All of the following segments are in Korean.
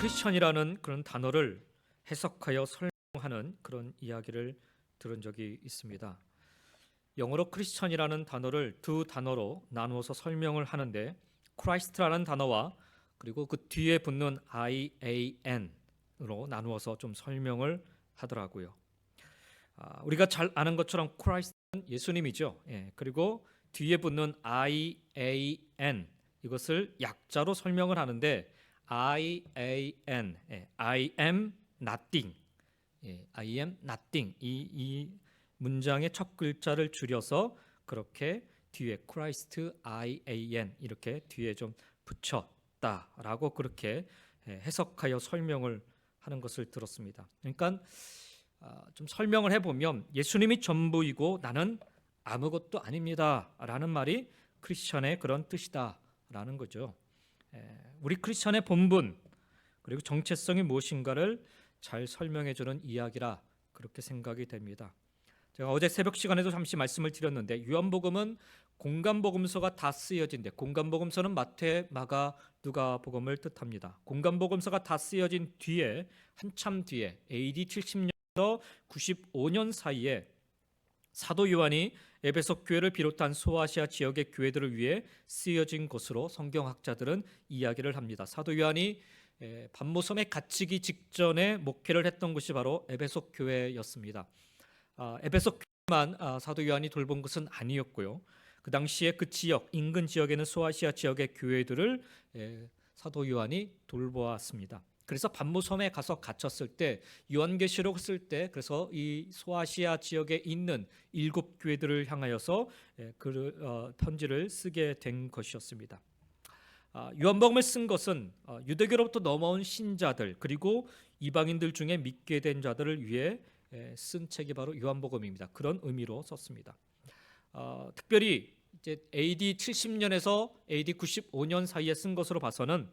크리스천이라는 그런 단어를 해석하여 설명하는 그런 이야기를 들은 적이 있습니다. 영어로 크리스천이라는 단어를 두 단어로 나누어서 설명을 하는데 크라이스트라는 단어와 그리고 그 뒤에 붙는 IAN으로 나누어서 좀 설명을 하더라고요. 우리가 잘 아는 것처럼 크라이스트는 예수님이죠. 그리고 뒤에 붙는 IAN 이것을 약자로 설명을 하는데 IAN, I am nothing, I am nothing 이 문장의 첫 글자를 줄여서 그렇게 뒤에 크라이스트 IAN 이렇게 뒤에 좀 붙였다라고 그렇게 해석하여 설명을 하는 것을 들었습니다. 그러니까 좀 설명을 해보면 예수님이 전부이고 나는 아무것도 아닙니다라는 말이 크리스천의 그런 뜻이다라는 거죠. 우리 크리스천의 본분 그리고 정체성이 무엇인가를 잘 설명해주는 이야기라 그렇게 생각이 됩니다. 제가 어제 새벽 시간에도 잠시 말씀을 드렸는데 요한복음은 공간복음서가 다 쓰여진데 공간복음서는 마태, 마가, 누가복음을 뜻합니다. 공간복음서가 다 쓰여진 뒤에 한참 뒤에 AD 70년에서 95년 사이에 사도 요한이 에베소 교회를 비롯한 소아시아 지역의 교회들을 위해 쓰여진 것으로 성경학자들은 이야기를 합니다. 사도 요한이 반모섬에 갇히기 직전에 목회를 했던 곳이 바로 에베소 교회였습니다. 에베소 교회만 사도 요한이 돌본 것은 아니었고요. 그 당시에 그 지역, 인근 지역에는 소아시아 지역의 교회들을 사도 요한이 돌보았습니다. 그래서 반모섬에 가서 갇혔을 때 요한계시록을 쓸 때 그래서 이 소아시아 지역에 있는 7교회들을 향하여서 편지를 쓰게 된 것이었습니다. 요한복음을 쓴 것은 유대교로부터 넘어온 신자들 그리고 이방인들 중에 믿게 된 자들을 위해 쓴 책이 바로 요한복음입니다. 그런 의미로 썼습니다. 특별히 이제 AD 70년에서 AD 95년 사이에 쓴 것으로 봐서는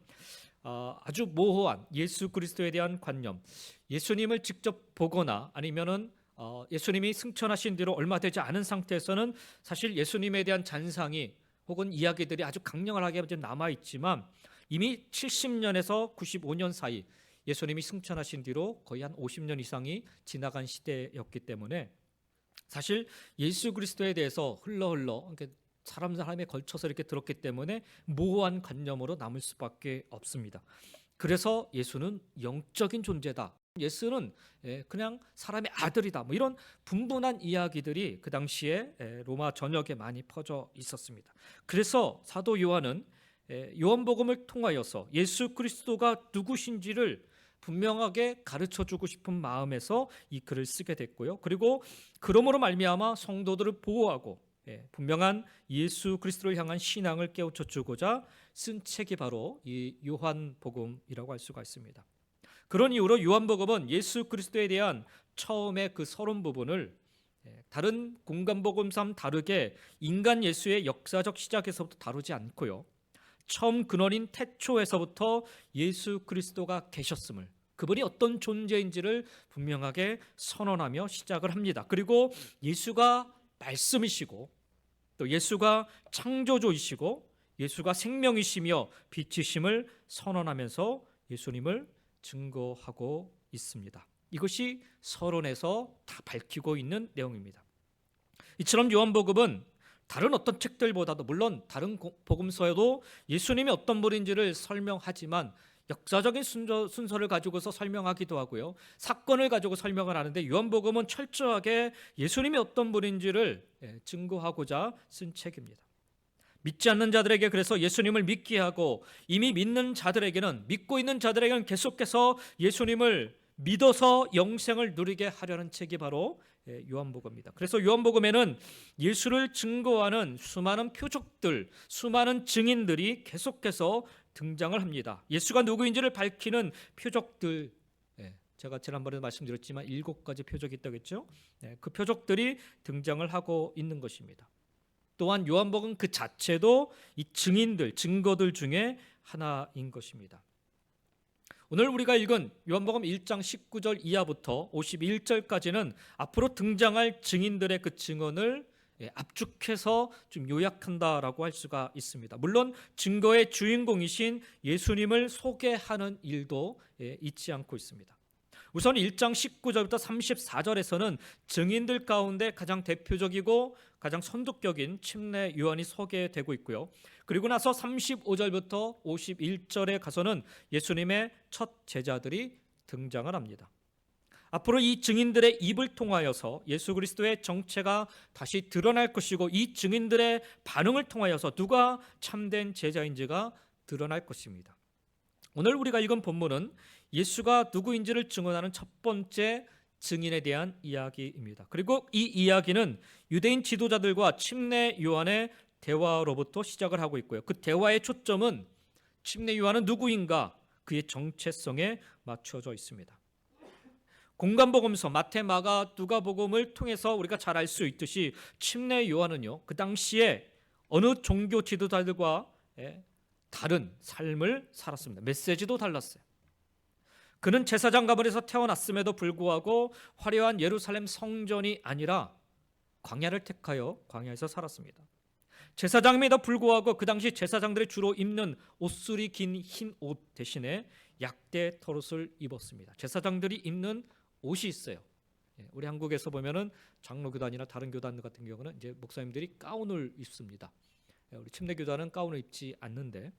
아주 모호한 예수 그리스도에 대한 관념, 예수님을 직접 보거나 아니면은 예수님이 승천하신 뒤로 얼마 되지 않은 상태에서는 사실 예수님에 대한 잔상이 혹은 이야기들이 아주 강렬하게 남아 있지만 이미 70년에서 95년 사이 예수님이 승천하신 뒤로 거의 한 50년 이상이 지나간 시대였기 때문에 사실 예수 그리스도에 대해서 흘러 사람에 걸쳐서 이렇게 들었기 때문에 모호한 관념으로 남을 수밖에 없습니다. 그래서 예수는 영적인 존재다. 예수는 그냥 사람의 아들이다. 뭐 이런 분분한 이야기들이 그 당시에 로마 전역에 많이 퍼져 있었습니다. 그래서 사도 요한은 요한복음을 통하여서 예수 그리스도가 누구신지를 분명하게 가르쳐주고 싶은 마음에서 이 글을 쓰게 됐고요. 그리고 그러므로 말미암아 성도들을 보호하고 분명한 예수 그리스도를 향한 신앙을 깨우쳐 주고자 쓴 책이 바로 이 요한복음이라고 할 수가 있습니다. 그런 이유로 요한복음은 예수 그리스도에 대한 처음의 그 서론 부분을 다른 공간복음사와 다르게 인간 예수의 역사적 시작에서부터 다루지 않고요. 처음 근원인 태초에서부터 예수 그리스도가 계셨음을 그분이 어떤 존재인지를 분명하게 선언하며 시작을 합니다. 그리고 예수가 말씀이시고 또 예수가 창조주이시고 예수가 생명이시며 빛이심을 선언하면서 예수님을 증거하고 있습니다. 이것이 서론에서 다 밝히고 있는 내용입니다. 이처럼 요한복음은 다른 어떤 책들보다도 물론 다른 복음서에도 예수님이 어떤 분인지를 설명하지만 역사적인 순서를 가지고서 설명하기도 하고요. 사건을 가지고 설명을 하는데 요한복음은 철저하게 예수님이 어떤 분인지를 증거하고자 쓴 책입니다. 믿지 않는 자들에게 그래서 예수님을 믿게 하고 이미 믿는 자들에게는 믿고 있는 자들에게는 계속해서 예수님을 믿어서 영생을 누리게 하려는 책이 바로 요한복음입니다. 그래서 요한복음에는 예수를 증거하는 수많은 표적들, 수많은 증인들이 계속해서 등장을 합니다. 예수가 누구인지를 밝히는 표적들, 제가 지난번에 말씀드렸지만 7가지 표적이 있다고 했죠. 그 표적들이 등장을 하고 있는 것입니다. 또한 요한복음 그 자체도 이 증인들, 증거들 중에 하나인 것입니다. 오늘 우리가 읽은 요한복음 1장 19절 이하부터 51절까지는 앞으로 등장할 증인들의 그 증언을 압축해서 좀 요약한다라고 할 수가 있습니다. 물론 증거의 주인공이신 예수님을 소개하는 일도 잊지 않고 있습니다. 우선 1장 19절부터 34절에서는 증인들 가운데 가장 대표적이고 가장 선두격인 침례 요한이 소개되고 있고요. 그리고 나서 35절부터 51절에 가서는 예수님의 첫 제자들이 등장을 합니다. 앞으로 이 증인들의 입을 통하여서 예수 그리스도의 정체가 다시 드러날 것이고, 이 증인들의 반응을 통하여서 누가 참된 제자인지가 드러날 것입니다. 오늘 우리가 읽은 본문은 예수가 누구인지를 증언하는 첫 번째 증인에 대한 이야기입니다. 그리고 이 이야기는 유대인 지도자들과 침례 요한의 대화로부터 시작을 하고 있고요. 그 대화의 초점은 침례 요한은 누구인가, 그의 정체성에 맞춰져 있습니다. 공관복음서 마태, 마가, 누가복음을 통해서 우리가 잘 알 수 있듯이 침례 요한은요, 그 당시에 어느 종교 지도자들과 다른 삶을 살았습니다. 메시지도 달랐어요. 그는 제사장 가문에서 태어났음에도 불구하고 화려한 예루살렘 성전이 아니라 광야를 택하여 광야에서 살았습니다. 제사장임에도 불구하고 그 당시 제사장들이 주로 입는 옷술이 긴 흰 옷 대신에 약대 털옷을 입었습니다. 제사장들이 입는 옷이 있어요. 우리 한국에서 보면은 장로교단이나 다른 교단 같은 경우는 이제 목사님들이 가운을 입습니다. 우리 침례교단은 가운을 입지 않는데,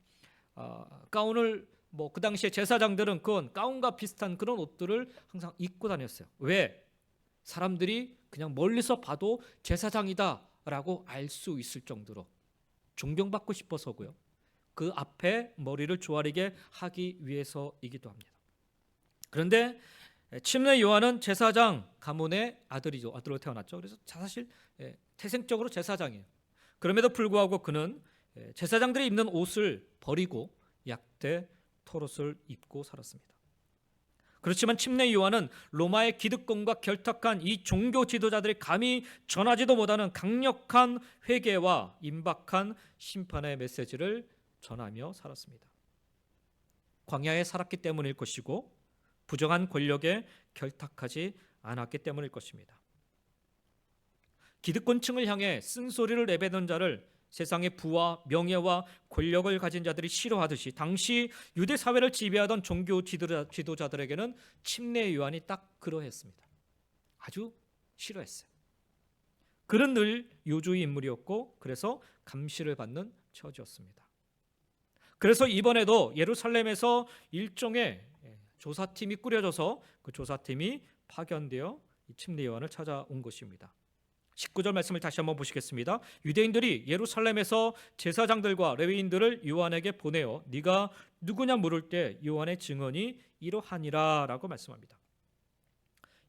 가운을 그 당시에 제사장들은 그건 가운과 비슷한 그런 옷들을 항상 입고 다녔어요. 왜? 사람들이 그냥 멀리서 봐도 제사장이다라고 알 수 있을 정도로 존경받고 싶어서고요. 그 앞에 머리를 조아리게 하기 위해서이기도 합니다. 그런데 침례 요한은 제사장 가문의 아들이죠. 아들로 태어났죠. 그래서 사실 태생적으로 제사장이에요. 그럼에도 불구하고 그는 제사장들이 입는 옷을 버리고 약대 털옷을 입고 살았습니다. 그렇지만 침례 요한은 로마의 기득권과 결탁한 이 종교 지도자들이 감히 전하지도 못하는 강력한 회개와 임박한 심판의 메시지를 전하며 살았습니다. 광야에 살았기 때문일 것이고, 부정한 권력에 결탁하지 않았기 때문일 것입니다. 기득권층을 향해 쓴소리를 내뱉는 자를 세상의 부와 명예와 권력을 가진 자들이 싫어하듯이, 당시 유대 사회를 지배하던 종교 지도자들에게는 침례 요한이 딱 그러했습니다. 아주 싫어했어요. 그는 늘 요주의 인물이었고, 그래서 감시를 받는 처지였습니다. 그래서 이번에도 예루살렘에서 일종의 조사팀이 꾸려져서 그 조사팀이 파견되어 침례 요한을 찾아온 것입니다. 19절 말씀을 다시 한번 보시겠습니다. 유대인들이 예루살렘에서 제사장들과 레위인들을 요한에게 보내어 네가 누구냐 물을 때 요한의 증언이 이러하니라 라고 말씀합니다.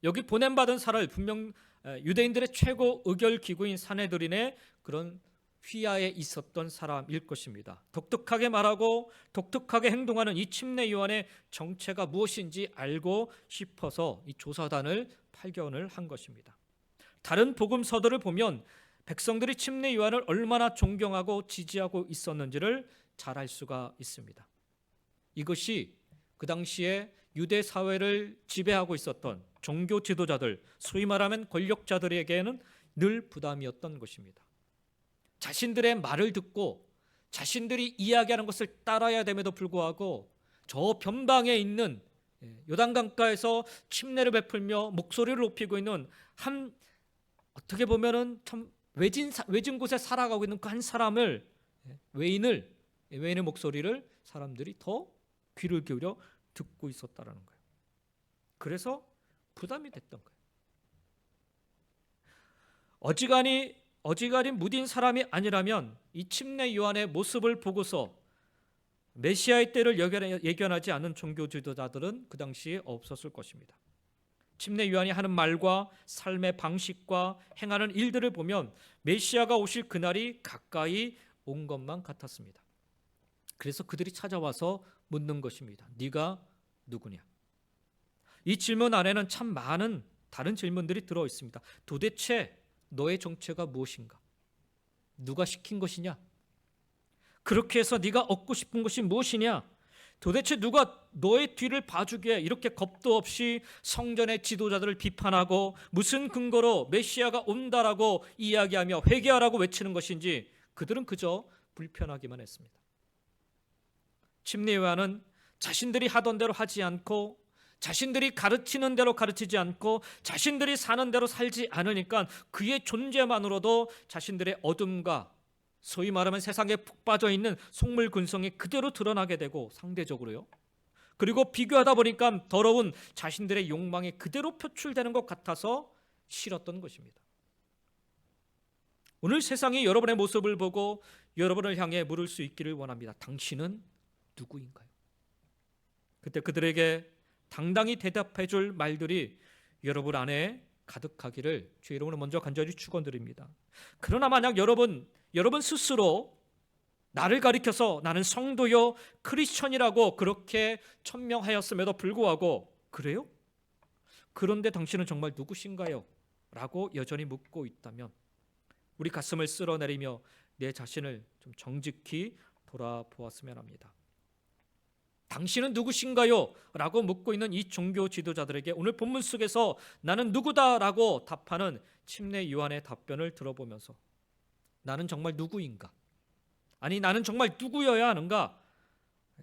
여기 보냄받은 사람을 분명 유대인들의 최고 의결기구인 사내들인의 그런 휘하에 있었던 사람일 것입니다. 독특하게 말하고 독특하게 행동하는 이 침례 요한의 정체가 무엇인지 알고 싶어서 이 조사단을 파견을 한 것입니다. 다른 복음서들을 보면 백성들이 침례 요한을 얼마나 존경하고 지지하고 있었는지를 잘 알 수가 있습니다. 이것이 그 당시에 유대 사회를 지배하고 있었던 종교 지도자들, 소위 말하면 권력자들에게는 늘 부담이었던 것입니다. 자신들의 말을 듣고 자신들이 이야기하는 것을 따라야 됨에도 불구하고 저 변방에 있는 요단강가에서 침례를 베풀며 목소리를 높이고 있는 한, 어떻게 보면은 참 외진 곳에 살아가고 있는 그 한 사람을, 외인의 목소리를 사람들이 더 귀를 기울여 듣고 있었다라는 거예요. 그래서 부담이 됐던 거예요. 어지간히 무딘 사람이 아니라면 이 침례 요한의 모습을 보고서 메시아의 때를 예견하지 않은 종교 지도자들은 그 당시에 없었을 것입니다. 침례 요한이 하는 말과 삶의 방식과 행하는 일들을 보면 메시아가 오실 그날이 가까이 온 것만 같았습니다. 그래서 그들이 찾아와서 묻는 것입니다. 네가 누구냐? 이 질문 안에는 참 많은 다른 질문들이 들어 있습니다. 도대체 너의 정체가 무엇인가? 누가 시킨 것이냐? 그렇게 해서 네가 얻고 싶은 것이 무엇이냐? 도대체 누가 너의 뒤를 봐주기에 이렇게 겁도 없이 성전의 지도자들을 비판하고 무슨 근거로 메시아가 온다라고 이야기하며 회개하라고 외치는 것인지 그들은 그저 불편하기만 했습니다. 침례요한은 자신들이 하던 대로 하지 않고 자신들이 가르치는 대로 가르치지 않고 자신들이 사는 대로 살지 않으니까 그의 존재만으로도 자신들의 어둠과 소위 말하면 세상에 푹 빠져 있는 속물 근성이 그대로 드러나게 되고 상대적으로요. 그리고 비교하다 보니까 더러운 자신들의 욕망이 그대로 표출되는 것 같아서 싫었던 것입니다. 오늘 세상이 여러분의 모습을 보고 여러분을 향해 물을 수 있기를 원합니다. 당신은 누구인가요? 그때 그들에게 당당히 대답해 줄 말들이 여러분 안에 가득하기를 주의 이름으로 먼저 간절히 축원드립니다. 그러나 만약 여러분 스스로 나를 가리켜서 나는 성도요 크리스천이라고 그렇게 천명하였음에도 불구하고 그래요? 그런데 당신은 정말 누구신가요? 라고 여전히 묻고 있다면 우리 가슴을 쓸어내리며 내 자신을 좀 정직히 돌아보았으면 합니다. 당신은 누구신가요? 라고 묻고 있는 이 종교 지도자들에게 오늘 본문 속에서 나는 누구다라고 답하는 침례 요한의 답변을 들어보면서 나는 정말 누구인가? 아니 나는 정말 누구여야 하는가?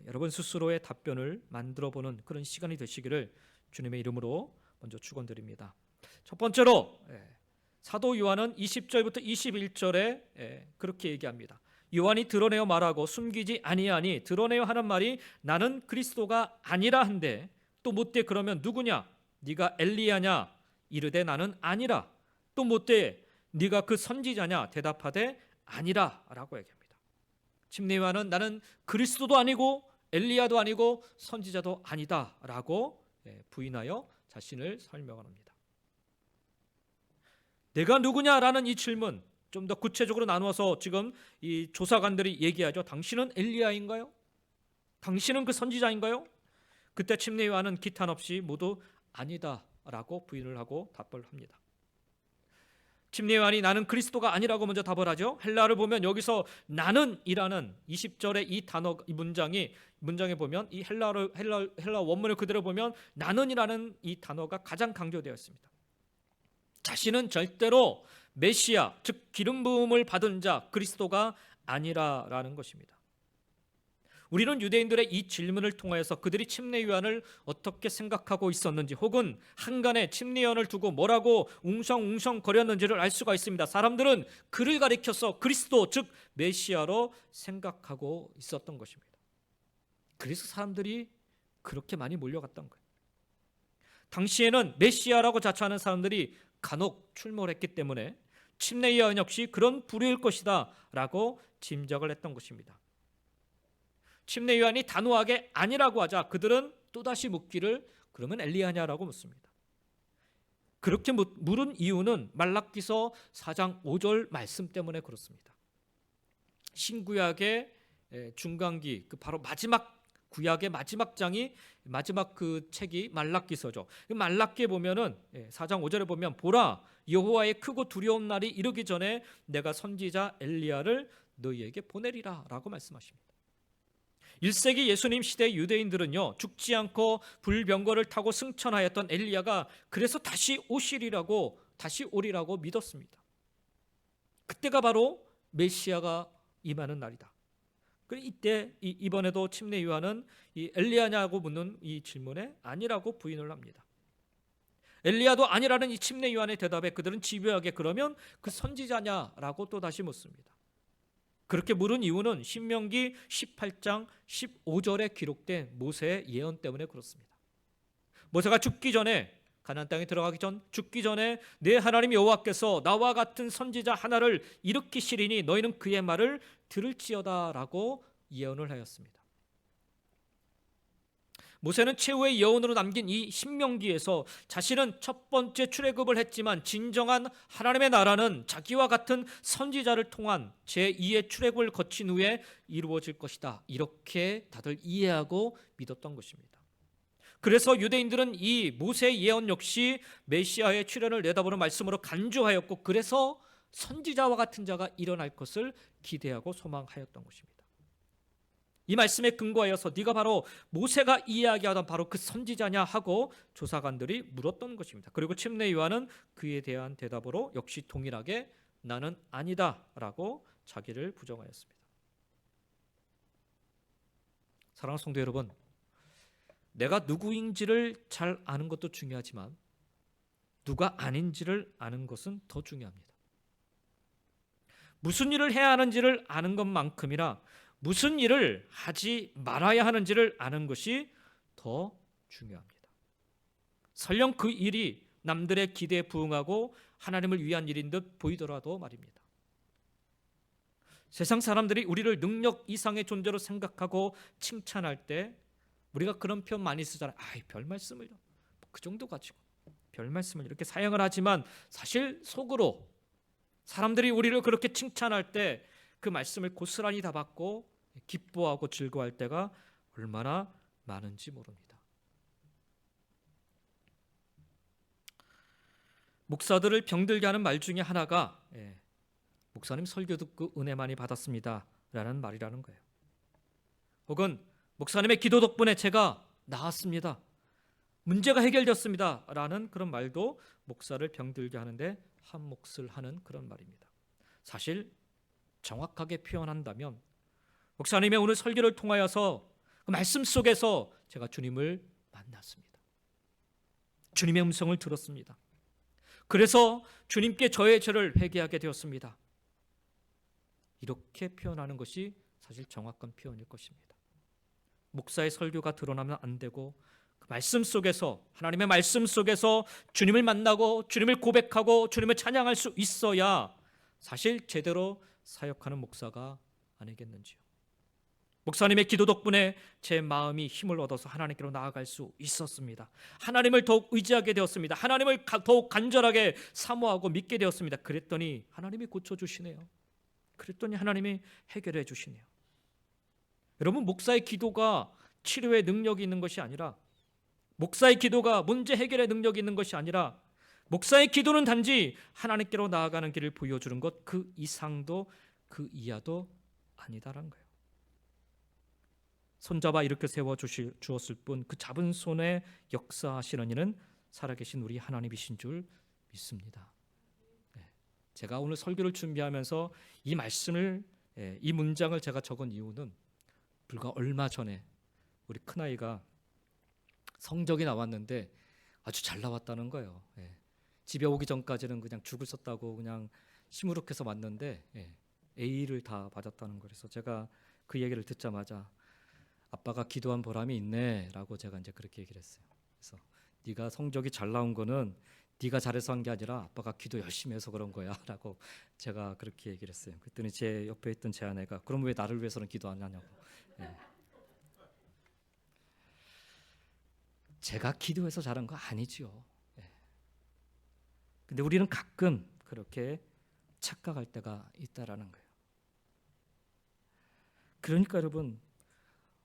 여러분 스스로의 답변을 만들어보는 그런 시간이 되시기를 주님의 이름으로 먼저 축원드립니다. 첫 번째로 사도 요한은 20절부터 21절에 그렇게 얘기합니다. 요한이 드러내어 말하고 숨기지 아니하니 드러내어 하는 말이 나는 그리스도가 아니라 한데 또 못돼 그러면 누구냐? 네가 엘리야냐? 이르되 나는 아니라. 또 못돼 네가 그 선지자냐? 대답하되 아니라 라고 얘기합니다. 침례 요한은 나는 그리스도도 아니고 엘리야도 아니고 선지자도 아니다 라고 부인하여 자신을 설명합니다. 내가 누구냐라는 이 질문 좀 더 구체적으로 나누어서 지금 이 조사관들이 얘기하죠. 당신은 엘리야인가요? 당신은 그 선지자인가요? 그때 침례 요한은 기탄 없이 모두 아니다라고 부인을 하고 답을 합니다. 침례 요한이 나는 그리스도가 아니라고 먼저 답을 하죠. 헬라어를 보면 여기서 나는이라는 20절의 이 단어, 이 문장에 보면 이 헬라 원문을 그대로 보면 나는이라는 이 단어가 가장 강조되어 있습니다. 자신은 절대로 메시아, 즉 기름 부음을 받은 자 그리스도가 아니라라는 것입니다. 우리는 유대인들의 이 질문을 통하여서 그들이 침례 요한을 어떻게 생각하고 있었는지 혹은 한간에 침례 요한을 두고 뭐라고 웅성웅성 거렸는지를 알 수가 있습니다. 사람들은 그를 가리켜서 그리스도, 즉 메시아로 생각하고 있었던 것입니다. 그래서 사람들이 그렇게 많이 몰려갔던 거예요. 당시에는 메시아라고 자처하는 사람들이 간혹 출몰했기 때문에 침례 요한 역시 그런 부류일 것이다 라고 짐작을 했던 것입니다. 침례 요한이 단호하게 아니라고 하자 그들은 또다시 묻기를 그러면 엘리야냐라고 묻습니다. 그렇게 물은 이유는 말라기서 4장 5절 말씀 때문에 그렇습니다. 신구약의 중간기 바로 마지막 구약의 마지막 장이 마지막 그 책이 말라기서죠. 말라기에 보면은 4장 5절에 보면 보라 여호와의 크고 두려운 날이 이르기 전에 내가 선지자 엘리야를 너희에게 보내리라 라고 말씀하십니다. 1세기 예수님 시대 유대인들은요 죽지 않고 불병거를 타고 승천하였던 엘리야가 그래서 다시 오리라고 믿었습니다. 그때가 바로 메시아가 임하는 날이다. 이때 이번에도 침례 요한은 이 엘리야냐고 묻는 이 질문에 아니라고 부인을 합니다. 엘리야도 아니라는 이 침례 요한의 대답에 그들은 집요하게 그러면 그 선지자냐라고 또 다시 묻습니다. 그렇게 물은 이유는 신명기 18장 15절에 기록된 모세의 예언 때문에 그렇습니다. 모세가 죽기 전에 가나안 땅에 들어가기 전 죽기 전에 내 하나님 여호와께서 나와 같은 선지자 하나를 일으키시리니 너희는 그의 말을 들을지어다라고 예언을 하였습니다. 모세는 최후의 예언으로 남긴 이 신명기에서 자신은 첫 번째 출애굽을 했지만 진정한 하나님의 나라는 자기와 같은 선지자를 통한 제2의 출애굽을 거친 후에 이루어질 것이다. 이렇게 다들 이해하고 믿었던 것입니다. 그래서 유대인들은 이 모세의 예언 역시 메시아의 출현을 내다보는 말씀으로 간주하였고 그래서 선지자와 같은 자가 일어날 것을 기대하고 소망하였던 것입니다. 이 말씀에 근거하여서 네가 바로 모세가 이야기하던 바로 그 선지자냐 하고 조사관들이 물었던 것입니다. 그리고 침례 요한은 그에 대한 대답으로 역시 동일하게 나는 아니다라고 자기를 부정하였습니다. 사랑하는 성도 여러분, 내가 누구인지를 잘 아는 것도 중요하지만 누가 아닌지를 아는 것은 더 중요합니다. 무슨 일을 해야 하는지를 아는 것만큼이나 무슨 일을 하지 말아야 하는지를 아는 것이 더 중요합니다. 설령 그 일이 남들의 기대에 부응하고 하나님을 위한 일인 듯 보이더라도 말입니다. 세상 사람들이 우리를 능력 이상의 존재로 생각하고 칭찬할 때 우리가 그런 표현 많이 쓰잖아요. 아이, 별 말씀을, 그 정도 가지고 별 말씀을 이렇게 사용을 하지만 사실 속으로 사람들이 우리를 그렇게 칭찬할 때 그 말씀을 고스란히 다 받고 기뻐하고 즐거워할 때가 얼마나 많은지 모릅니다. 목사들을 병들게 하는 말 중에 하나가 목사님 설교 듣고 은혜 많이 받았습니다 라는 말이라는 거예요. 혹은 목사님의 기도 덕분에 제가 나았습니다, 문제가 해결되었습니다 라는 그런 말도 목사를 병들게 하는데 한 몫을 하는 그런 말입니다. 사실 정확하게 표현한다면 목사님의 오늘 설교를 통하여서 그 말씀 속에서 제가 주님을 만났습니다. 주님의 음성을 들었습니다. 그래서 주님께 저의 죄를 회개하게 되었습니다. 이렇게 표현하는 것이 사실 정확한 표현일 것입니다. 목사의 설교가 드러나면 안 되고 그 말씀 속에서, 하나님의 말씀 속에서 주님을 만나고 주님을 고백하고 주님을 찬양할 수 있어야 사실 제대로 사역하는 목사가 아니겠는지요. 목사님의 기도 덕분에 제 마음이 힘을 얻어서 하나님께로 나아갈 수 있었습니다. 하나님을 더욱 의지하게 되었습니다. 하나님을 더욱 간절하게 사모하고 믿게 되었습니다. 그랬더니 하나님이 고쳐주시네요. 그랬더니 하나님이 해결해 주시네요. 여러분, 목사의 기도가 치료의 능력이 있는 것이 아니라, 목사의 기도가 문제 해결의 능력이 있는 것이 아니라, 목사의 기도는 단지 하나님께로 나아가는 길을 보여주는 것, 그 이상도 그 이하도 아니다라는 거예요. 손잡아 이렇게 세워주었을 뿐 그 잡은 손에 역사하시는 이는 살아계신 우리 하나님이신 줄 믿습니다. 제가 오늘 설교를 준비하면서 이 말씀을, 이 문장을 제가 적은 이유는 불과 얼마 전에 우리 큰아이가 성적이 나왔는데 아주 잘 나왔다는 거예요. 집에 오기 전까지는 그냥 죽을 썼다고 그냥 시무룩해서 왔는데 A를 다 받았다는 거예요. 그래서 제가 그 얘기를 듣자마자 아빠가 기도한 보람이 있네 라고 제가 이제 그렇게 얘기를 했어요. 그래서 네가 성적이 잘 나온 거는 네가 잘해서 한 게 아니라 아빠가 기도 열심히 해서 그런 거야 라고 제가 그렇게 얘기를 했어요. 그랬더니 제 옆에 있던 제 아내가 그럼 왜 나를 위해서는 기도 안 하냐고. 제가 기도해서 잘한 거 아니죠. 근데 우리는 가끔 그렇게 착각할 때가 있다라는 거예요. 그러니까 여러분,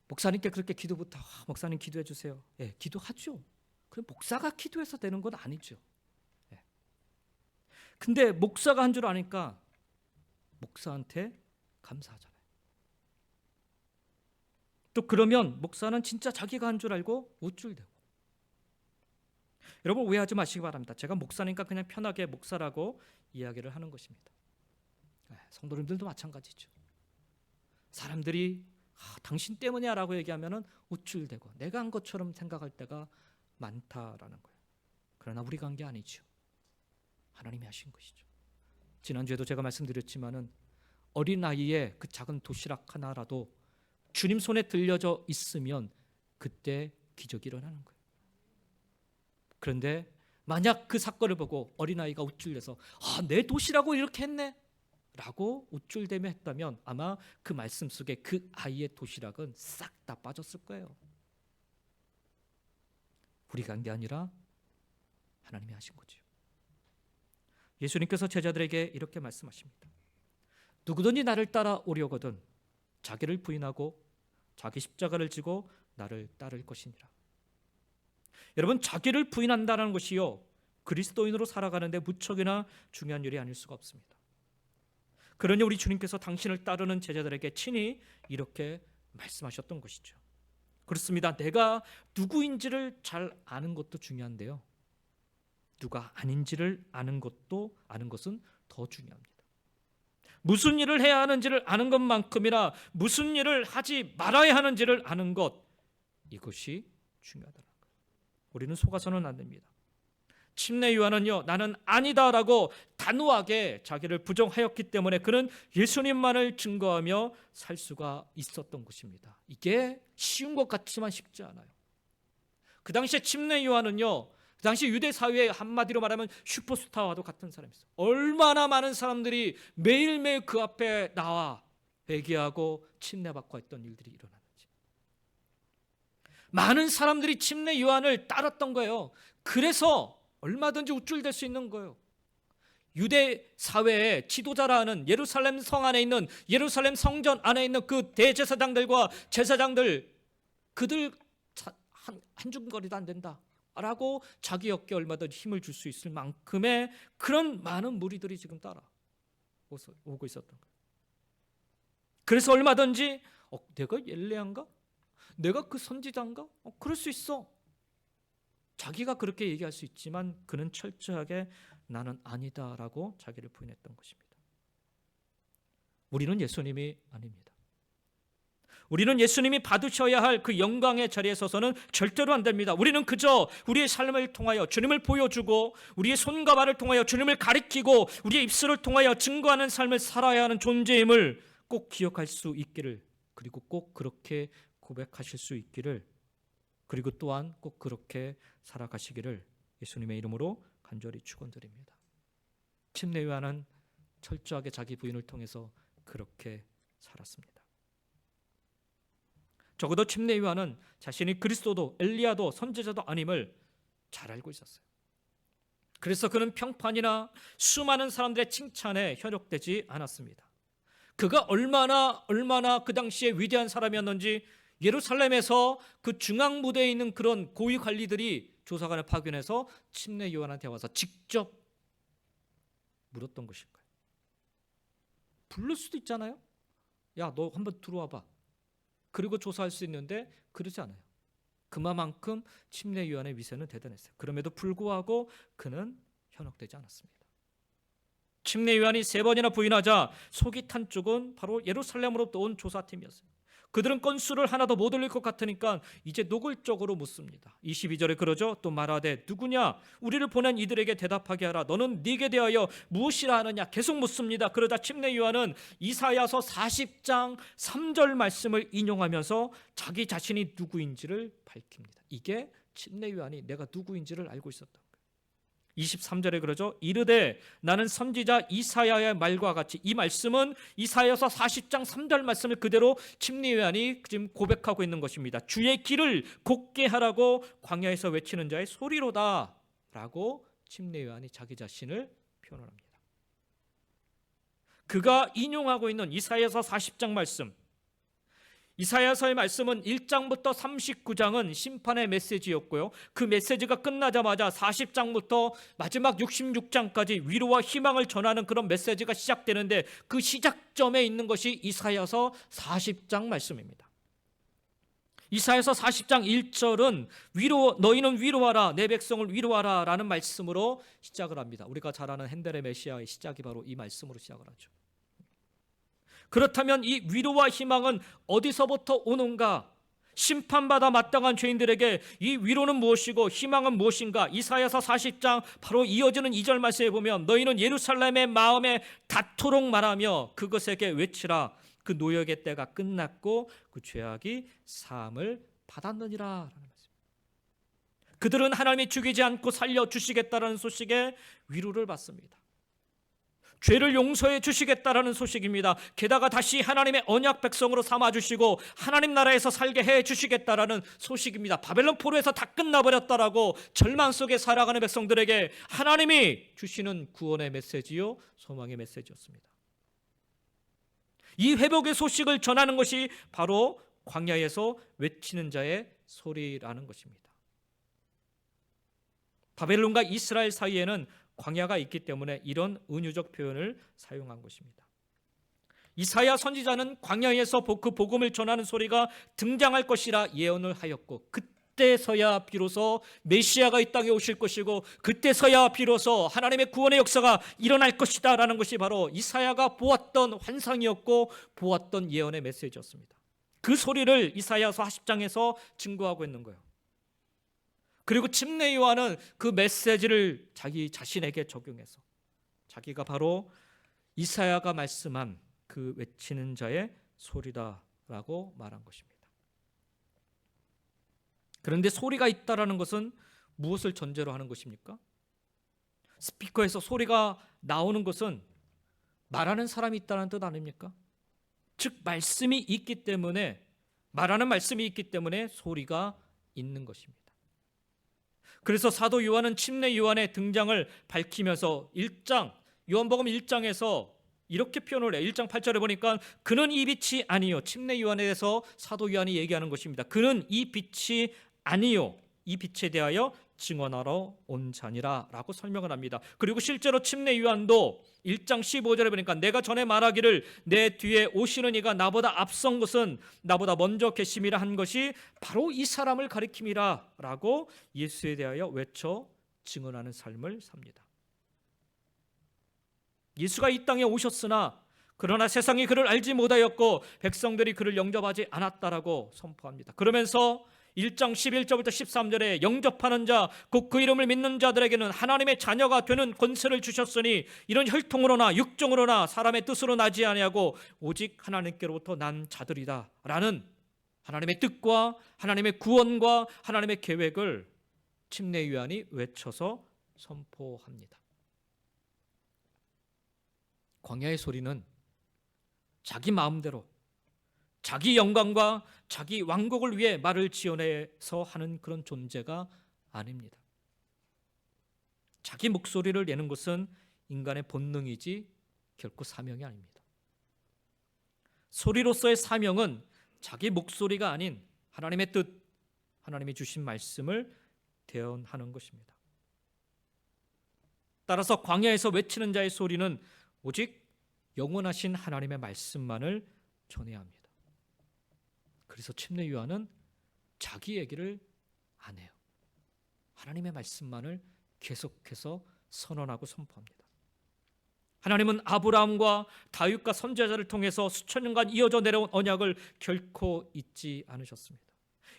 목사님께 그렇게 기도부터 목사님 기도해 주세요. 기도하죠. 그럼 목사가 기도해서 되는 건 아니죠. 근데 목사가 한 줄 아니까 목사한테 감사하잖아요. 또 그러면 목사는 진짜 자기가 한 줄 알고 우쭐대고. 여러분, 오해하지 마시기 바랍니다. 제가 목사니까 그냥 편하게 목사라고 이야기를 하는 것입니다. 성도님들도 마찬가지죠. 사람들이 당신 때문이야 라고 얘기하면 우쭐대고 내가 한 것처럼 생각할 때가 많다라는 거예요. 그러나 우리가 한 게 아니죠. 하나님이 하신 것이죠. 지난주에도 제가 말씀드렸지만은 어린 아이의 그 작은 도시락 하나라도 주님 손에 들려져 있으면 그때 기적이 일어나는 거예요. 그런데 만약 그 사건을 보고 어린아이가 우쭐대서 내 도시락을 이렇게 했네 라고 우쭐대며 했다면 아마 그 말씀 속에 그 아이의 도시락은 싹 다 빠졌을 거예요. 우리가 한 게 아니라 하나님이 하신 거죠. 예수님께서 제자들에게 이렇게 말씀하십니다. 누구든지 나를 따라오려거든 자기를 부인하고 자기 십자가를 지고 나를 따를 것이니라. 여러분, 자기를 부인한다는 것이요, 그리스도인으로 살아가는데 무척이나 중요한 일이 아닐 수가 없습니다. 그러니 우리 주님께서 당신을 따르는 제자들에게 친히 이렇게 말씀하셨던 것이죠. 그렇습니다. 내가 누구인지를 잘 아는 것도 중요한데요, 누가 아닌지를 아는 것은 더 중요합니다. 무슨 일을 해야 하는지를 아는 것만큼이나 무슨 일을 하지 말아야 하는지를 아는 것, 이것이 중요하다는 거예요. 우리는 속아서는 안 됩니다. 침례 요한은요, 나는 아니다라고 단호하게 자기를 부정하였기 때문에 그는 예수님만을 증거하며 살 수가 있었던 것입니다. 이게 쉬운 것 같지만 쉽지 않아요. 그 당시에 침례 요한은요, 그 당시 유대 사회에 한마디로 말하면 슈퍼스타와도 같은 사람이었어요. 얼마나 많은 사람들이 매일매일 그 앞에 나와 회개하고 침례받고 했던 일들이 일어나는지. 많은 사람들이 침례 요한을 따랐던 거예요. 그래서 얼마든지 우쭐댈 수 있는 거예요. 유대 사회의 지도자라 하는 예루살렘 성 안에 있는, 예루살렘 성전 안에 있는 그 대제사장들과 제사장들, 그들 한줌거리도 안 된다 라고 자기 어깨에 얼마든지 힘을 줄 수 있을 만큼의 그런 많은 무리들이 지금 따라오고 있었던 거예요. 그래서 얼마든지 내가 엘리야인가? 내가 그 선지자인가? 그럴 수 있어. 자기가 그렇게 얘기할 수 있지만 그는 철저하게 나는 아니다라고 자기를 부인했던 것입니다. 우리는 예수님이 아닙니다. 우리는 예수님이 받으셔야 할 그 영광의 자리에 서서는 절대로 안 됩니다. 우리는 그저 우리의 삶을 통하여 주님을 보여주고 우리의 손과 발을 통하여 주님을 가리키고 우리의 입술을 통하여 증거하는 삶을 살아야 하는 존재임을 꼭 기억할 수 있기를, 그리고 꼭 그렇게 고백하실 수 있기를, 그리고 또한 꼭 그렇게 살아가시기를 예수님의 이름으로 간절히 축원드립니다. 침례 요한은 철저하게 자기 부인을 통해서 그렇게 살았습니다. 적어도 침례 요한은 자신이 그리스도도 엘리야도 선지자도 아님을 잘 알고 있었어요. 그래서 그는 평판이나 수많은 사람들의 칭찬에 현혹되지 않았습니다. 그가 얼마나 그 당시에 위대한 사람이었는지 예루살렘에서 그 중앙 무대에 있는 그런 고위 관리들이 조사관을 파견해서 침례 요한한테 와서 직접 물었던 것일 거예요. 부를 수도 있잖아요. 야, 너 한번 들어와봐. 그리고 조사할 수 있는데 그러지 않아요. 그만큼 침례 요한의 위세는 대단했어요. 그럼에도 불구하고 그는 현혹되지 않았습니다. 침례 요한이 3번이나 부인하자 속이 탄 쪽은 바로 예루살렘으로부터 온 조사팀이었어요. 그들은 건수를 하나도 못 올릴 것 같으니까 이제 노골적으로 묻습니다. 22절에 그러죠. 또 말하되 누구냐? 우리를 보낸 이들에게 대답하게 하라. 너는 네게 대하여 무엇이라 하느냐? 계속 묻습니다. 그러자 침례 요한은 이사야서 40장 3절 말씀을 인용하면서 자기 자신이 누구인지를 밝힙니다. 이게 침례 요한이 내가 누구인지를 알고 있었던 거예요. 23절에 그러죠. 이르되 나는 선지자 이사야의 말과 같이, 이 말씀은 이사야서 40장 3절 말씀을 그대로 침례 요한이 지금 고백하고 있는 것입니다. 주의 길을 곧게 하라고 광야에서 외치는 자의 소리로다 라고 침례 요한이 자기 자신을 표현합니다. 그가 인용하고 있는 이사야서 40장 말씀, 이사야서의 말씀은 1장부터 39장은 심판의 메시지였고요. 그 메시지가 끝나자마자 40장부터 마지막 66장까지 위로와 희망을 전하는 그런 메시지가 시작되는데 그 시작점에 있는 것이 이사야서 40장 말씀입니다. 이사야서 40장 1절은 너희는 위로하라, 내 백성을 위로하라 라는 말씀으로 시작을 합니다. 우리가 잘 아는 핸델의 메시아의 시작이 바로 이 말씀으로 시작을 하죠. 그렇다면 이 위로와 희망은 어디서부터 오는가? 심판받아 마땅한 죄인들에게 이 위로는 무엇이고 희망은 무엇인가? 이사야서 40장 바로 이어지는 2절 말씀에 보면 너희는 예루살렘의 마음에 닿도록 말하며 그것에게 외치라. 그 노역의 때가 끝났고 그 죄악이 사함을 받았느니라 라는 말씀. 그들은 하나님이 죽이지 않고 살려주시겠다라는 소식에 위로를 받습니다. 죄를 용서해 주시겠다라는 소식입니다. 게다가 다시 하나님의 언약 백성으로 삼아주시고 하나님 나라에서 살게 해 주시겠다라는 소식입니다. 바벨론 포로에서 다 끝나버렸다라고 절망 속에 살아가는 백성들에게 하나님이 주시는 구원의 메시지요, 소망의 메시지였습니다. 이 회복의 소식을 전하는 것이 바로 광야에서 외치는 자의 소리라는 것입니다. 바벨론과 이스라엘 사이에는 광야가 있기 때문에 이런 은유적 표현을 사용한 것입니다. 이사야 선지자는 광야에서 그 복음을 전하는 소리가 등장할 것이라 예언을 하였고, 그때서야 비로소 메시아가 이 땅에 오실 것이고, 그때서야 비로소 하나님의 구원의 역사가 일어날 것이다 라는 것이 바로 이사야가 보았던 환상이었고 보았던 예언의 메시지였습니다. 그 소리를 이사야서 40장에서 증거하고 있는 거예요. 그리고 침례 요한은 그 메시지를 자기 자신에게 적용해서 자기가 바로 이사야가 말씀한 그 외치는 자의 소리다라고 말한 것입니다. 그런데 소리가 있다라는 것은 무엇을 전제로 하는 것입니까? 스피커에서 소리가 나오는 것은 말하는 사람이 있다는 뜻 아닙니까? 즉 말씀이 있기 때문에, 말하는 말씀이 있기 때문에 소리가 있는 것입니다. 그래서 사도 요한은 침례 요한의 등장을 밝히면서 요한복음 1장에서 이렇게 표현을 해요. 1장 8절에 보니까 그는 이 빛이 아니요, 침례 요한에 대해서 사도 요한이 얘기하는 것입니다. 그는 이 빛이 아니요, 이 빛에 대하여 증언하러 온 자니라 라고 설명을 합니다. 그리고 실제로 침례 요한도 1장 15절에 보니까 내가 전에 말하기를 내 뒤에 오시는 이가 나보다 앞선 것은 나보다 먼저 계심이라 한 것이 바로 이 사람을 가리킴이라 라고 예수에 대하여 외쳐 증언하는 삶을 삽니다. 예수가 이 땅에 오셨으나 그러나 세상이 그를 알지 못하였고 백성들이 그를 영접하지 않았다라고 선포합니다. 그러면서 1장 11절부터 13절에 영접하는 자, 곧 그 이름을 믿는 자들에게는 하나님의 자녀가 되는 권세를 주셨으니 이런 혈통으로나 육종으로나 사람의 뜻으로 나지 아니하고 오직 하나님께로부터 난 자들이다 라는 하나님의 뜻과 하나님의 구원과 하나님의 계획을 침례 요한이 외쳐서 선포합니다. 광야의 소리는 자기 마음대로 자기 영광과 자기 왕국을 위해 말을 지어내서 하는 그런 존재가 아닙니다. 자기 목소리를 내는 것은 인간의 본능이지 결코 사명이 아닙니다. 소리로서의 사명은 자기 목소리가 아닌 하나님의 뜻, 하나님이 주신 말씀을 대언하는 것입니다. 따라서 광야에서 외치는 자의 소리는 오직 영원하신 하나님의 말씀만을 전해야 합니다. 그래서 침례 요한은 자기 얘기를 안 해요. 하나님의 말씀만을 계속해서 선언하고 선포합니다. 하나님은 아브라함과 다윗과 선지자를 통해서 수천 년간 이어져 내려온 언약을 결코 잊지 않으셨습니다.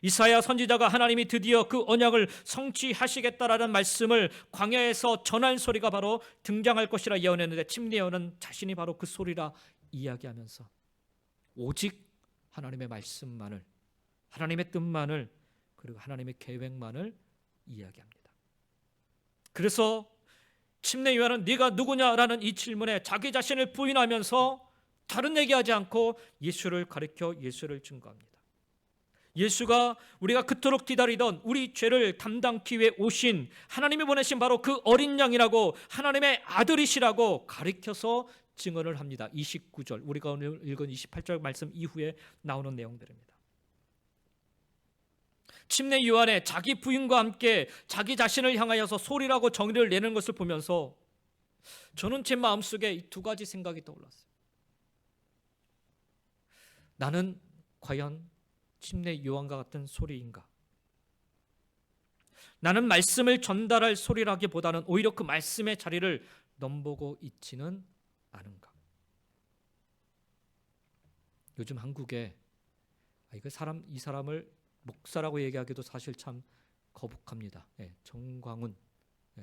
이사야 선지자가 하나님이 드디어 그 언약을 성취하시겠다라는 말씀을 광야에서 전할 소리가 바로 등장할 것이라 예언했는데, 침례 요한은 자신이 바로 그 소리라 이야기하면서 오직 하나님의 말씀만을, 하나님의 뜻만을, 그리고 하나님의 계획만을 이야기합니다. 그래서 침례 요한은 네가 누구냐라는 이 질문에 자기 자신을 부인하면서 다른 얘기하지 않고 예수를 가리켜 예수를 증거합니다. 예수가 우리가 그토록 기다리던 우리 죄를 담당기 위해 오신 하나님이 보내신 바로 그 어린 양이라고, 하나님의 아들이시라고 가리켜서 증언을 합니다. 29절, 우리가 오늘 읽은 28절 말씀 이후에 나오는 내용들입니다. 침례 요한의 자기 부인과 함께 자기 자신을 향하여서 소리라고 정의를 내는 것을 보면서 저는 제 마음속에 두 가지 생각이 떠올랐어요. 나는 과연 침례 요한과 같은 소리인가? 나는 말씀을 전달할 소리라기보다는 오히려 그 말씀의 자리를 넘보고 있지는 않은가? 요즘 한국에 이 사람을 목사라고 얘기하기도 사실 참 거북합니다. 정광훈. 이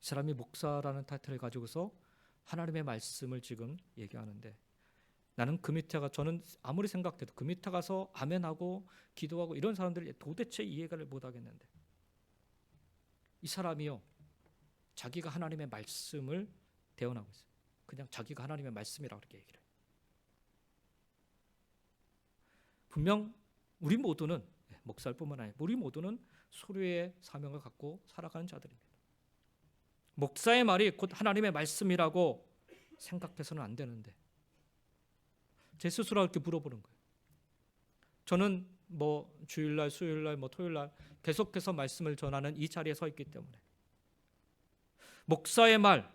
사람이 목사라는 타이틀을 가지고서 하나님의 말씀을 지금 얘기하는데, 나는 그 밑에 저는 아무리 생각해도 그 밑에 가서 아멘하고 기도하고 이런 사람들이 도대체 이해를 못하겠는데, 이 사람이요 자기가 하나님의 말씀을 대언하고 있어요. 그냥 자기가 하나님의 말씀이라고 그렇게 얘기를 해요. 분명 우리 모두는, 목사뿐만 아니라 우리 모두는 소리의 사명을 갖고 살아가는 자들입니다. 목사의 말이 곧 하나님의 말씀이라고 생각해서는 안 되는데 제 스스로 이렇게 물어보는 거예요. 저는 주일날, 수요일날, 토요일날 계속해서 말씀을 전하는 이 자리에 서 있기 때문에 목사의 말,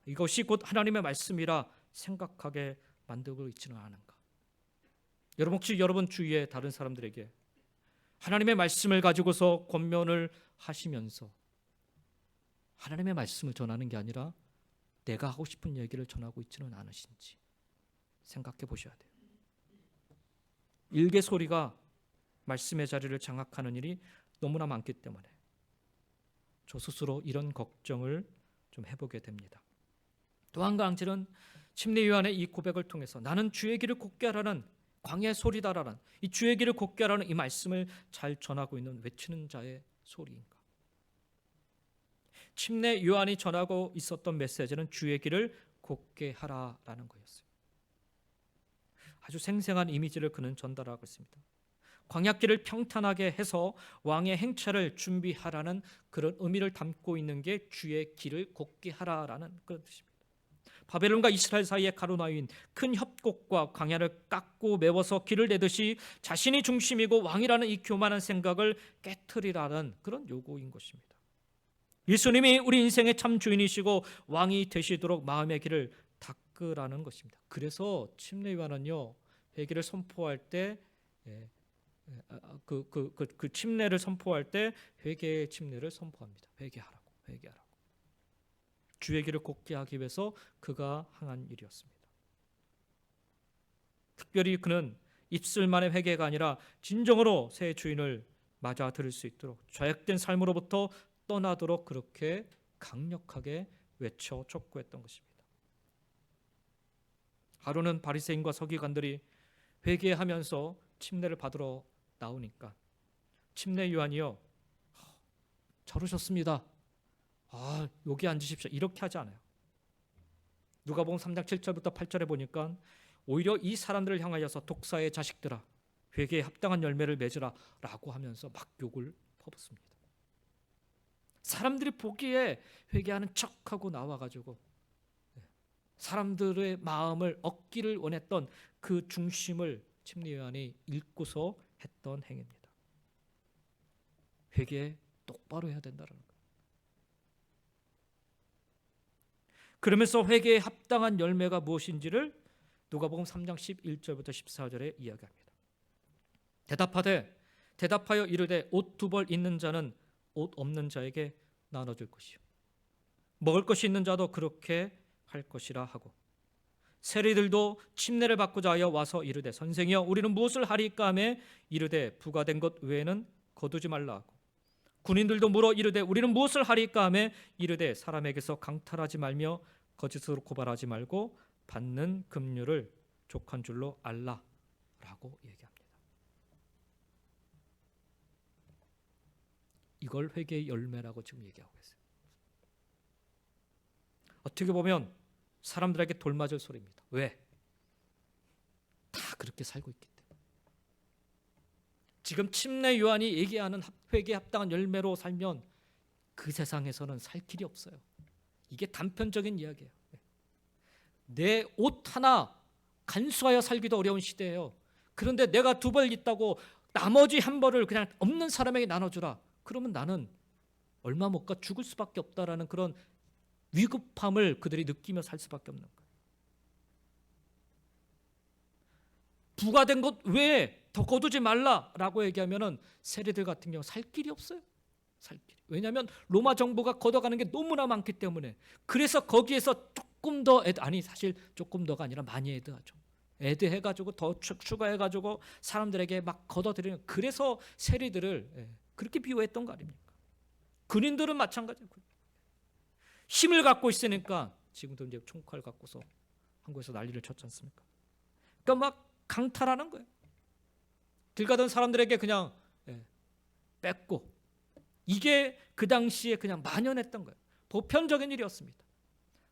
이것이 곧 하나님의 말씀이라 생각하게 만들고 있지는 않은가? 여러분 혹시 여러분 주위에 다른 사람들에게 하나님의 말씀을 가지고서 권면을 하시면서 하나님의 말씀을 전하는 게 아니라 내가 하고 싶은 얘기를 전하고 있지는 않으신지 생각해 보셔야 돼요. 일개 소리가 말씀의 자리를 장악하는 일이 너무나 많기 때문에 저 스스로 이런 걱정을 좀 해보게 됩니다. 또 한 가지는 침례 요한의 이 고백을 통해서 나는 주의 길을 곱게 하라는 광야의 소리다라는 이 주의 길을 곱게 하라는 이 말씀을 잘 전하고 있는 외치는 자의 소리인가? 침례 요한이 전하고 있었던 메시지는 주의 길을 곱게 하라라는 거였어요. 아주 생생한 이미지를 그는 전달하고 있습니다. 광야길을 평탄하게 해서 왕의 행차를 준비하라는 그런 의미를 담고 있는 게 주의 길을 곱게 하라라는 그런 뜻입니다. 바벨론과 이스라엘 사이에 가로나인 큰 협곡과 광야를 깎고 메워서 길을 내듯이 자신이 중심이고 왕이라는 이 교만한 생각을 깨트리라는 그런 요구인 것입니다. 예수님이 우리 인생의 참 주인이시고 왕이 되시도록 마음의 길을 닦으라는 것입니다. 그래서 침례 요한은요, 회개를 선포할 때 그 침례를 선포할 때 회개의 침례를 선포합니다. 회개하라고. 주의 길을 곱게 하기 위해서 그가 행한 일이었습니다. 특별히 그는 입술만의 회개가 아니라 진정으로 새 주인을 맞아 들을 수 있도록 죄악된 삶으로부터 떠나도록 그렇게 강력하게 외쳐 촉구했던 것입니다. 하루는 바리새인과 서기관들이 회개하면서 침례를 받으러 나오니까 침례 요한이요, 잘 오셨습니다. 여기 앉으십시오. 이렇게 하지 않아요. 누가복음 3장 7절부터 8절에 보니까 오히려 이 사람들을 향하여서 독사의 자식들아, 회개에 합당한 열매를 맺으라 라고 하면서 막 욕을 퍼붓습니다. 사람들이 보기에 회개하는 척하고 나와가지고 사람들의 마음을 얻기를 원했던 그 중심을 침례 요한이 읽고서 했던 행위입니다. 회개 똑바로 해야 된다는 거예요. 그러면서 회개에 합당한 열매가 무엇인지를 누가복음 3장 11절부터 14절에 이야기합니다. 대답하여 이르되 옷 두 벌 있는 자는 옷 없는 자에게 나눠줄 것이요 먹을 것이 있는 자도 그렇게 할 것이라 하고 세리들도 침례를 받고자 하여 와서 이르되 선생이여 우리는 무엇을 하리까 하매 이르되 부과된 것 외에는 거두지 말라 하고 군인들도 물어 이르되 우리는 무엇을 하리까 하매 이르되 사람에게서 강탈하지 말며 거짓으로 고발하지 말고 받는 급료를 족한 줄로 알라라고 얘기합니다. 이걸 회개의 열매라고 지금 얘기하고 있어요. 어떻게 보면 사람들에게 돌맞을 소리입니다. 왜? 다 그렇게 살고 있기 때문에. 지금 침례 요한이 얘기하는 회개에 합당한 열매로 살면 그 세상에서는 살 길이 없어요. 이게 단편적인 이야기예요. 내 옷 하나 간수하여 살기도 어려운 시대예요. 그런데 내가 두 벌 있다고 나머지 한 벌을 그냥 없는 사람에게 나눠주라. 그러면 나는 얼마 못 가 죽을 수밖에 없다라는 그런 위급함을 그들이 느끼며 살 수밖에 없는 거예요. 부과된 것 외에 더 거두지 말라라고 얘기하면은 세리들 같은 경우 살 길이 없어요. 살 길이. 왜냐하면 로마 정부가 걷어가는 게 너무나 많기 때문에. 그래서 거기에서 조금 더 사실 조금 더가 아니라 많이 애드하죠. 애드해가지고 더 추가해가지고 사람들에게 막 걷어들이는. 그래서 세리들을 그렇게 비유했던 거 아닙니까? 군인들은 마찬가지예요. 힘을 갖고 있으니까 지금도 이제 총칼 갖고서 한국에서 난리를 쳤지 않습니까? 그러니까 막 강탈하는 거예요. 길 가던 사람들에게 그냥 뺏고 이게 그 당시에 그냥 만연했던 거예요. 보편적인 일이었습니다.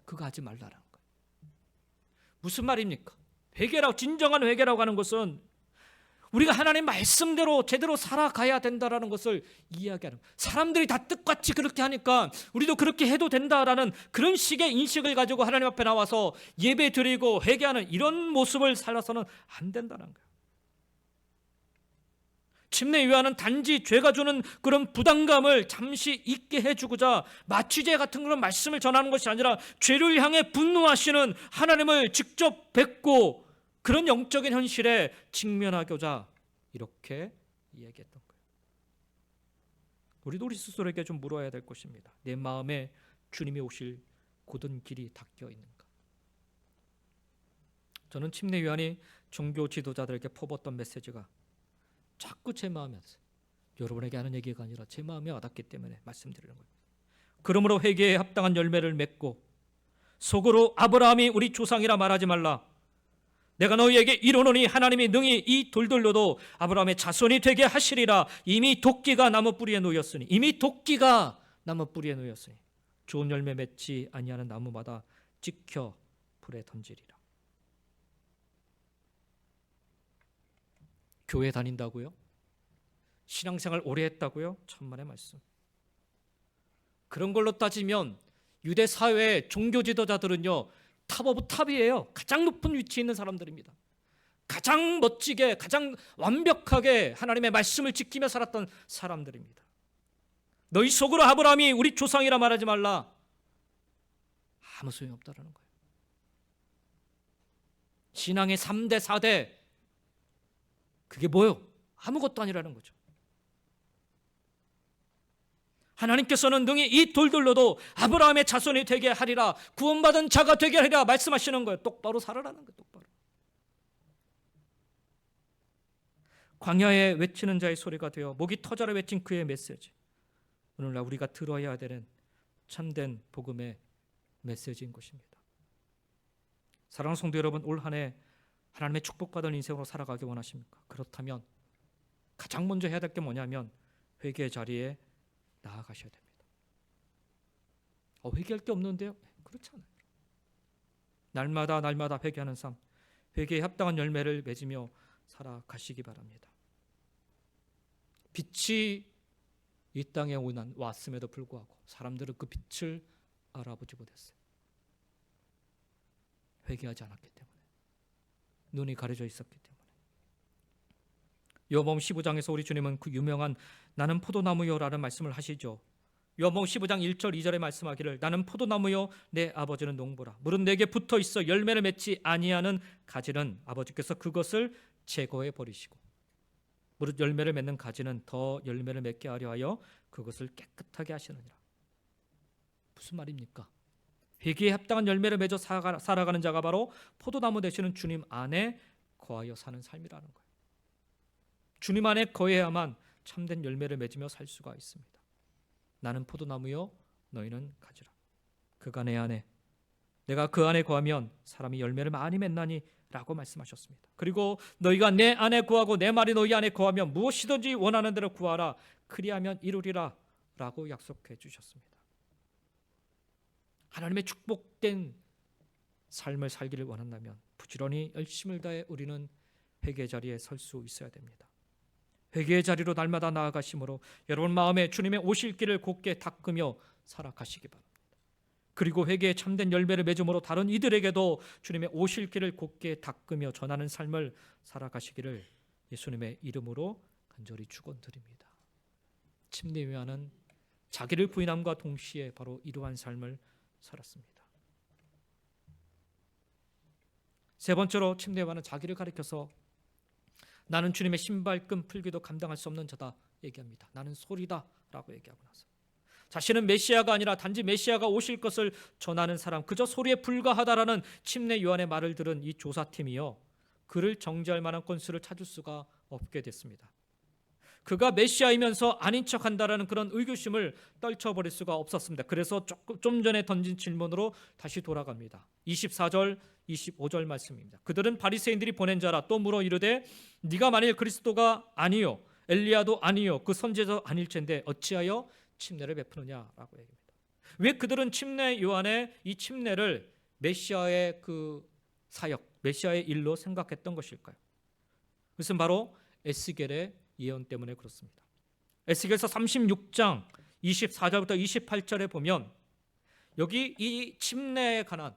그거 하지 말라는 거예요. 무슨 말입니까? 회개라고, 진정한 회개라고 하는 것은 우리가 하나님 말씀대로 제대로 살아가야 된다라는 것을 이야기하는 거예요. 사람들이 다 뜻같이 그렇게 하니까 우리도 그렇게 해도 된다라는 그런 식의 인식을 가지고 하나님 앞에 나와서 예배 드리고 회개하는 이런 모습을 살아서는 안 된다는 거예요. 침례 요한은 단지 죄가 주는 그런 부담감을 잠시 잊게 해주고자 마취제 같은 그런 말씀을 전하는 것이 아니라 죄를 향해 분노하시는 하나님을 직접 뵙고 그런 영적인 현실에 직면하고자 이렇게 이야기했던 거예요. 우리도 우리 스스로에게 좀 물어야 될 것입니다. 내 마음에 주님이 오실 고든 길이 닦여 있는가? 저는 침례 요한이 종교 지도자들에게 퍼붓던 메시지가 자꾸 제 마음에 왔어요. 여러분에게 하는 얘기가 아니라 제 마음에 와닿기 때문에 말씀드리는 거예요. 그러므로 회개에 합당한 열매를 맺고 속으로 아브라함이 우리 조상이라 말하지 말라. 내가 너희에게 이르노니 하나님이 능히 이 돌들로도 아브라함의 자손이 되게 하시리라. 이미 도끼가 나무 뿌리에 놓였으니 좋은 열매 맺지 아니하는 나무마다 찍혀 불에 던지리라. 교회 다닌다고요? 신앙생활 오래 했다고요? 천만의 말씀. 그런 걸로 따지면 유대 사회의 종교 지도자들은요, 탑 오브 탑이에요. 가장 높은 위치에 있는 사람들입니다. 가장 멋지게, 가장 완벽하게 하나님의 말씀을 지키며 살았던 사람들입니다. 너희 속으로 아브라함이 우리 조상이라 말하지 말라. 아무 소용없다라는 거예요. 신앙의 3대 4대 그게 뭐요? 아무것도 아니라는 거죠. 하나님께서는 능히 이 돌들로도 아브라함의 자손이 되게 하리라, 구원받은 자가 되게 하리라 말씀하시는 거예요. 똑바로 살아라는 거예요. 똑바로. 광야에 외치는 자의 소리가 되어 목이 터져라 외친 그의 메시지, 오늘날 우리가 들어야 되는 참된 복음의 메시지인 것입니다. 사랑하는 성도 여러분, 올 한 해 하나님의 축복받은 인생으로 살아가기 원하십니까? 그렇다면 가장 먼저 해야 될 게 뭐냐면 회개의 자리에 나아가셔야 됩니다. 회개할 게 없는데요? 그렇잖아요. 날마다 회개하는 삶, 회개에 합당한 열매를 맺으며 살아가시기 바랍니다. 빛이 이 땅에 왔음에도 불구하고 사람들은 그 빛을 알아보지 못했어요. 회개하지 않았기 때문에, 눈이 가려져 있었기 때문에. 요한복음 15장에서 우리 주님은 그 유명한 나는 포도나무요라는 말씀을 하시죠. 요한복음 15장 1절 2절에 말씀하기를 나는 포도나무요 내 아버지는 농부라. 물은 내게 붙어 있어 열매를 맺지 아니하는 가지는 아버지께서 그것을 제거해 버리시고 무릇 열매를 맺는 가지는 더 열매를 맺게 하려 하여 그것을 깨끗하게 하시느니라. 무슨 말입니까? 회개에 합당한 열매를 맺어 살아가는 자가 바로 포도나무 되시는 주님 안에 거하여 사는 삶이라는 거예요. 주님 안에 거해야만 참된 열매를 맺으며 살 수가 있습니다. 나는 포도나무요 너희는 가지라. 그가 내 안에, 내가 그 안에 거하면 사람이 열매를 많이 맺나니 라고 말씀하셨습니다. 그리고 너희가 내 안에 거하고 내 말이 너희 안에 거하면 무엇이든지 원하는 대로 구하라 그리하면 이루리라 라고 약속해 주셨습니다. 하나님의 축복된 삶을 살기를 원한다면 부지런히 열심을 다해 우리는 회개의 자리에 설 수 있어야 됩니다. 회개의 자리로 날마다 나아가심으로 여러분 마음에 주님의 오실 길을 곧게 닦으며 살아가시기 바랍니다. 그리고 회개에 참된 열매를 맺음으로 다른 이들에게도 주님의 오실 길을 곧게 닦으며 전하는 삶을 살아가시기를 예수님의 이름으로 간절히 축원드립니다. 침례 요한은 자기를 부인함과 동시에 바로 이러한 삶을 살았습니다. 세 번째로 침례 요한은 자기를 가리켜서 나는 주님의 신발끈 풀기도 감당할 수 없는 자다 얘기합니다. 나는 소리다 라고 얘기하고 나서 자신은 메시아가 아니라 단지 메시아가 오실 것을 전하는 사람, 그저 소리에 불과하다라는 침례 요한의 말을 들은 이 조사팀이요, 그를 정죄할 만한 건수를 찾을 수가 없게 됐습니다. 그가 메시아이면서 아닌 척한다라는 그런 의구심을 떨쳐버릴 수가 없었습니다. 그래서 좀 전에 던진 질문으로 다시 돌아갑니다. 24절 25절 말씀입니다. 그들은 바리새인들이 보낸 자라. 또 물어 이르되 네가 만일 그리스도가 아니요 엘리야도 아니요 그 선지자 아닐텐데 어찌하여 침례를 베푸느냐라고 얘기합니다. 왜 그들은 침례 요한의 이 침례를 메시아의 그 사역, 메시아의 일로 생각했던 것일까요? 그것은 바로 에스겔의 예언 때문에 그렇습니다. 에스겔서 36장 24절부터 28절에 보면 여기 이 침례에 관한,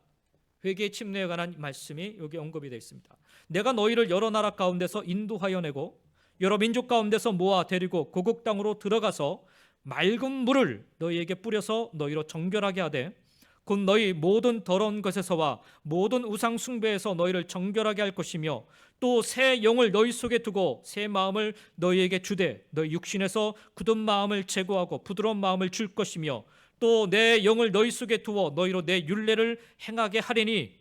회개의 침례에 관한 말씀이 여기 언급이 되어 있습니다. 내가 너희를 여러 나라 가운데서 인도하여 내고 여러 민족 가운데서 모아 데리고 고국 땅으로 들어가서 맑은 물을 너희에게 뿌려서 너희로 정결하게 하되 곧 너희 모든 더러운 것에서와 모든 우상 숭배에서 너희를 정결하게 할 것이며 또 새 영을 너희 속에 두고 새 마음을 너희에게 주되 너희 육신에서 굳은 마음을 제거하고 부드러운 마음을 줄 것이며 또 내 영을 너희 속에 두어 너희로 내 율례를 행하게 하리니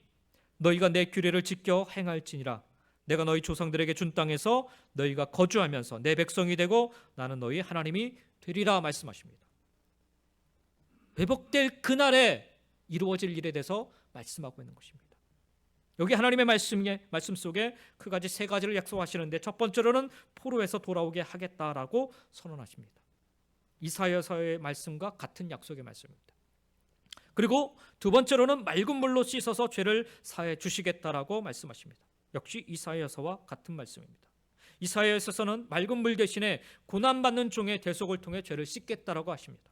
너희가 내 규례를 지켜 행할지니라. 내가 너희 조상들에게 준 땅에서 너희가 거주하면서 내 백성이 되고 나는 너희 하나님이 되리라 말씀하십니다. 회복될 그날에 이루어질 일에 대해서 말씀하고 있는 것입니다. 여기 하나님의 말씀 속에 그 가지 세 가지를 약속하시는데 첫 번째로는 포로에서 돌아오게 하겠다라고 선언하십니다. 이사야서의 말씀과 같은 약속의 말씀입니다. 그리고 두 번째로는 맑은 물로 씻어서 죄를 사해 주시겠다라고 말씀하십니다. 역시 이사야서와 같은 말씀입니다. 이사야서에서는 맑은 물 대신에 고난받는 종의 대속을 통해 죄를 씻겠다라고 하십니다.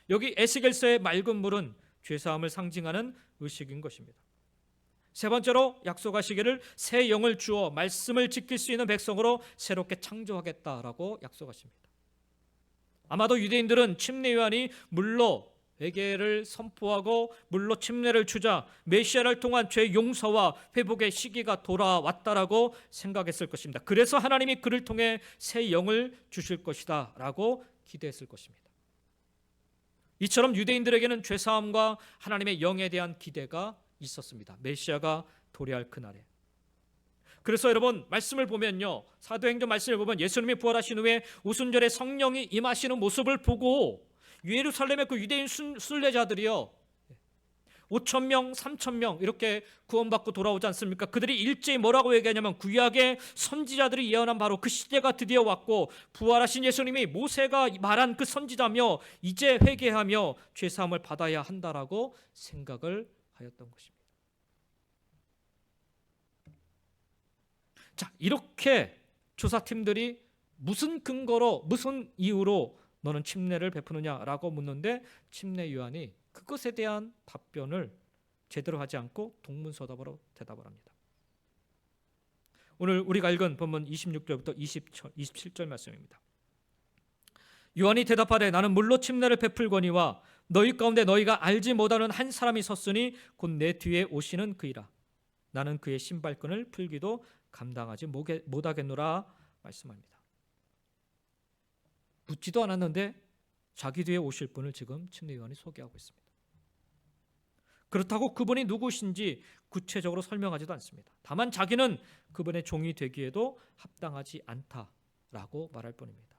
여기 에스겔서의 맑은 물은 죄사함을 상징하는 의식인 것입니다. 세 번째로 약속하시기를 새 영을 주어 말씀을 지킬 수 있는 백성으로 새롭게 창조하겠다라고 약속하십니다. 아마도 유대인들은 침례 요한이 물로 회개를 선포하고 물로 침례를 주자 메시아를 통한 죄 용서와 회복의 시기가 돌아왔다라고 생각했을 것입니다. 그래서 하나님이 그를 통해 새 영을 주실 것이다 라고 기대했을 것입니다. 이처럼 유대인들에게는 죄사함과 하나님의 영에 대한 기대가 있었습니다. 메시아가 도래할 그날에. 그래서 여러분 말씀을 보면요, 사도행전 말씀을 보면 예수님이 부활하신 후에 오순절에 성령이 임하시는 모습을 보고 예루살렘의 그 유대인 순례자들이요 5,000명, 3,000명 이렇게 구원받고 돌아오지 않습니까? 그들이 일제히 뭐라고 얘기하냐면 구약의 선지자들이 예언한 바로 그 시대가 드디어 왔고 부활하신 예수님이 모세가 말한 그 선지자며 이제 회개하며 죄사함을 받아야 한다라고 생각을 하였던 것입니다. 자, 이렇게 조사팀들이 무슨 근거로 무슨 이유로 너는 침례를 베푸느냐라고 묻는데 침례 요한이 그것에 대한 답변을 제대로 하지 않고 동문서답으로 대답을 합니다. 오늘 우리가 읽은 본문 26절부터 27절 말씀입니다. 요한이 대답하되 나는 물로 침례를 베풀거니와 너희 가운데 너희가 알지 못하는 한 사람이 섰으니 곧 내 뒤에 오시는 그이라. 나는 그의 신발끈을 풀기도 감당하지 못하겠노라 말씀합니다. 묻지도 않았는데 자기 뒤에 오실 분을 지금 침례 요한이 소개하고 있습니다. 그렇다고 그분이 누구신지 구체적으로 설명하지도 않습니다. 다만 자기는 그분의 종이 되기에도 합당하지 않다라고 말할 뿐입니다.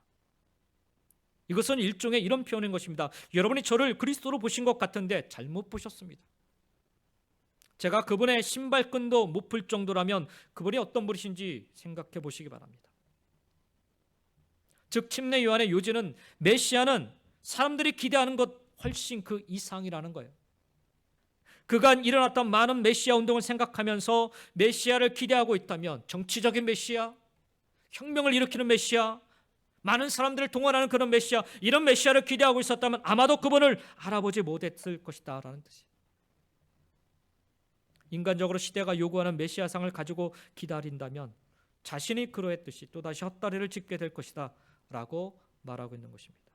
이것은 일종의 이런 표현인 것입니다. 여러분이 저를 그리스도로 보신 것 같은데 잘못 보셨습니다. 제가 그분의 신발끈도 못 풀 정도라면 그분이 어떤 분이신지 생각해 보시기 바랍니다. 즉 침례 요한의 요지는 메시아는 사람들이 기대하는 것 훨씬 그 이상이라는 거예요. 그간 일어났던 많은 메시아 운동을 생각하면서 메시아를 기대하고 있다면 정치적인 메시아, 혁명을 일으키는 메시아, 많은 사람들을 동원하는 그런 메시아, 이런 메시아를 기대하고 있었다면 아마도 그분을 알아보지 못했을 것이다 라는 뜻이에요. 인간적으로 시대가 요구하는 메시아상을 가지고 기다린다면 자신이 그러했듯이 또다시 헛다리를 짚게 될 것이다 라고 말하고 있는 것입니다.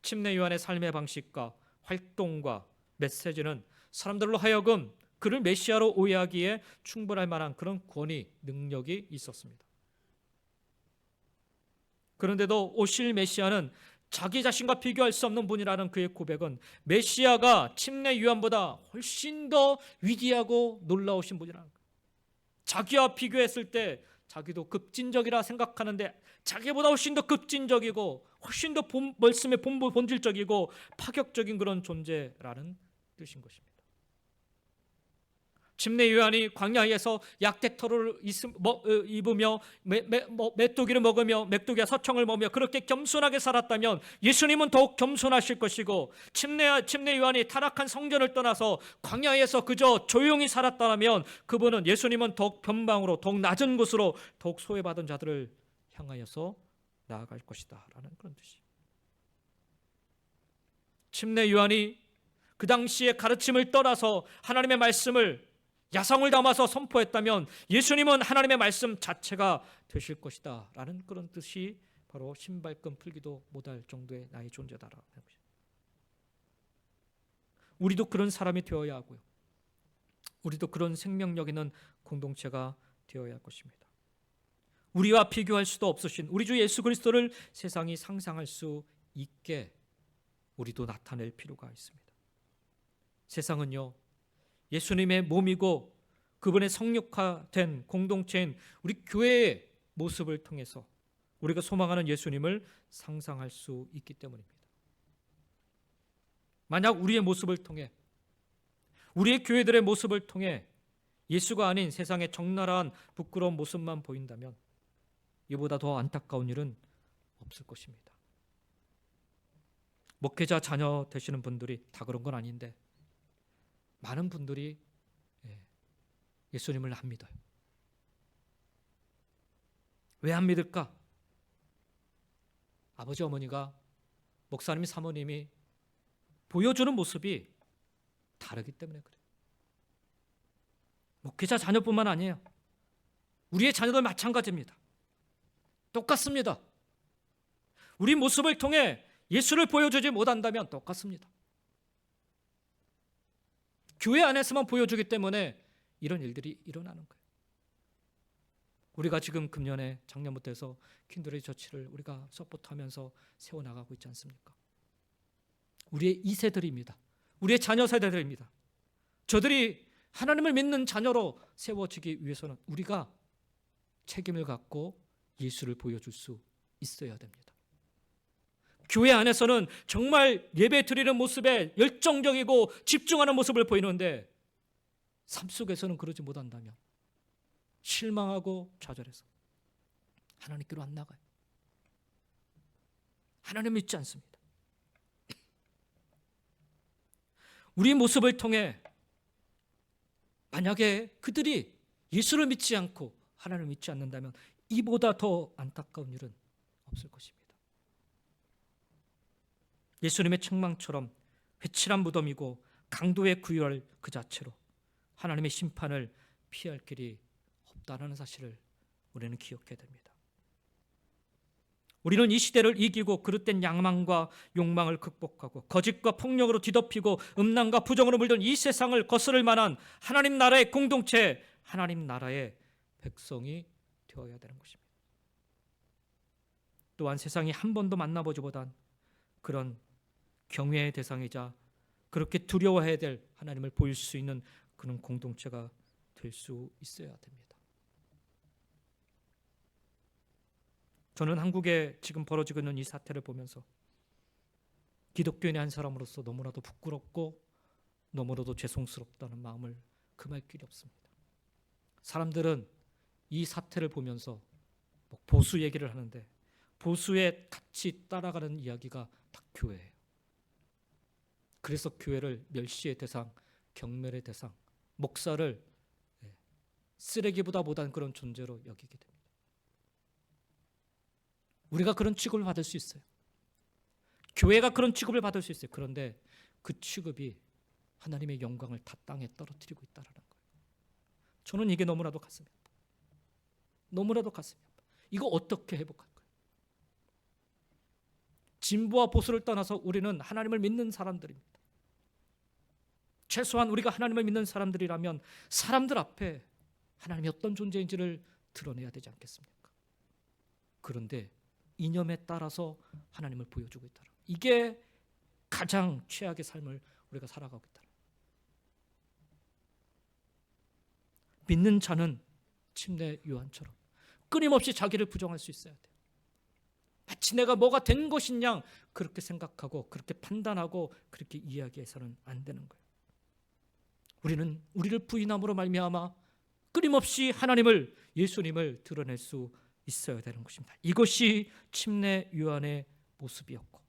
침례 요한의 삶의 방식과 활동과 메시지는 사람들로 하여금 그를 메시아로 오해하기에 충분할 만한 그런 권위, 능력이 있었습니다. 그런데도 오실 메시아는 자기 자신과 비교할 수 없는 분이라는 그의 고백은 메시아가 침례 요한보다 훨씬 더 위대하고 놀라우신 분이라는 거예요. 자기와 비교했을 때 자기도 급진적이라 생각하는데 자기보다 훨씬 더 급진적이고 훨씬 더 말씀의 본질적이고 파격적인 그런 존재라는 뜻인 것입니다. 침례 요한이 광야에서 약대토를 입으며 메뚜기를 먹으며 메뚜기와 서청을 먹으며 그렇게 겸손하게 살았다면 예수님은 더욱 겸손하실 것이고 침례 요한이 타락한 성전을 떠나서 광야에서 그저 조용히 살았다면 그분은 예수님은 더욱 변방으로 더욱 낮은 곳으로 더욱 소외받은 자들을 향하여서 나아갈 것이다 라는 그런 뜻이에요. 침례 요한이 그 당시의 가르침을 떠나서 하나님의 말씀을 야성을 담아서 선포했다면 예수님은 하나님의 말씀 자체가 되실 것이다 라는 그런 뜻이 바로 신발끈 풀기도 못할 정도의 나의 존재다라는 것입니다. 우리도 그런 사람이 되어야 하고요, 우리도 그런 생명력 있는 공동체가 되어야 할 것입니다. 우리와 비교할 수도 없으신 우리 주 예수 그리스도를 세상이 상상할 수 있게 우리도 나타낼 필요가 있습니다. 세상은요, 예수님의 몸이고 그분의 성육화된 공동체인 우리 교회의 모습을 통해서 우리가 소망하는 예수님을 상상할 수 있기 때문입니다. 만약 우리의 모습을 통해, 우리의 교회들의 모습을 통해 예수가 아닌 세상의 적나라한 부끄러운 모습만 보인다면 이보다 더 안타까운 일은 없을 것입니다. 목회자 자녀 되시는 분들이 다 그런 건 아닌데 많은 분들이 예수님을 안 믿어요. 왜 안 믿을까? 아버지 어머니가, 목사님 사모님이 보여주는 모습이 다르기 때문에 그래요. 목회자 자녀뿐만 아니에요. 우리의 자녀도 마찬가지입니다. 똑같습니다. 우리 모습을 통해 예수를 보여주지 못한다면 똑같습니다. 교회 안에서만 보여주기 때문에 이런 일들이 일어나는 거예요. 우리가 지금 금년에 작년부터 해서 킨드레이 처치를 우리가 서포트하면서 세워나가고 있지 않습니까? 우리의 2세들입니다. 우리의 자녀 세대들입니다. 저들이 하나님을 믿는 자녀로 세워지기 위해서는 우리가 책임을 갖고 예수를 보여줄 수 있어야 됩니다. 교회 안에서는 정말 예배 드리는 모습에 열정적이고 집중하는 모습을 보이는데 삶 속에서는 그러지 못한다면 실망하고 좌절해서 하나님께로 안 나가요. 하나님 믿지 않습니다. 우리 모습을 통해 만약에 그들이 예수를 믿지 않고 하나님을 믿지 않는다면 이보다 더 안타까운 일은 없을 것입니다. 예수님의 책망처럼 회칠한 무덤이고 강도의 구열 그 자체로 하나님의 심판을 피할 길이 없다는 사실을 우리는 기억해야 됩니다. 우리는 이 시대를 이기고 그릇된 야망과 욕망을 극복하고 거짓과 폭력으로 뒤덮이고 음란과 부정으로 물든 이 세상을 거스를 만한 하나님 나라의 공동체, 하나님 나라의 백성이 되어야 되는 것입니다. 또한 세상이 한 번도 만나보지 못한 그런 경외의 대상이자 그렇게 두려워해야 될 하나님을 보일 수 있는 그런 공동체가 될 수 있어야 됩니다. 저는 한국에 지금 벌어지고 있는 이 사태를 보면서 기독교인의 한 사람으로서 너무나도 부끄럽고 너무나도 죄송스럽다는 마음을 금할 길이 없습니다. 사람들은 이 사태를 보면서 보수 얘기를 하는데 보수에 같이 따라가는 이야기가 다 교회예요. 그래서 교회를 멸시의 대상, 경멸의 대상, 목사를 쓰레기보다 못한 그런 존재로 여기게 됩니다. 우리가 그런 취급을 받을 수 있어요. 교회가 그런 취급을 받을 수 있어요. 그런데 그 취급이 하나님의 영광을 다 땅에 떨어뜨리고 있다는 거예요. 저는 이게 너무나도 가슴이 아파요. 너무나도 가슴이 아파요. 이거 어떻게 회복할 거예요? 진보와 보수를 떠나서 우리는 하나님을 믿는 사람들입니다. 최소한 우리가 하나님을 믿는 사람들이라면 사람들 앞에 하나님이 어떤 존재인지를 드러내야 되지 않겠습니까? 그런데 이념에 따라서 하나님을 보여주고 있다. 이게 가장 최악의 삶을 우리가 살아가고 있다. 믿는 자는 침례 요한처럼 끊임없이 자기를 부정할 수 있어야 돼요. 마치 내가 뭐가 된 것인 양 그렇게 생각하고 그렇게 판단하고 그렇게 이야기해서는 안 되는 거예요. 우리는 우리를 부인함으로 말미암아 끊임없이 하나님을, 예수님을 드러낼 수 있어야 되는 것입니다. 이것이 침례 요한의 모습이었고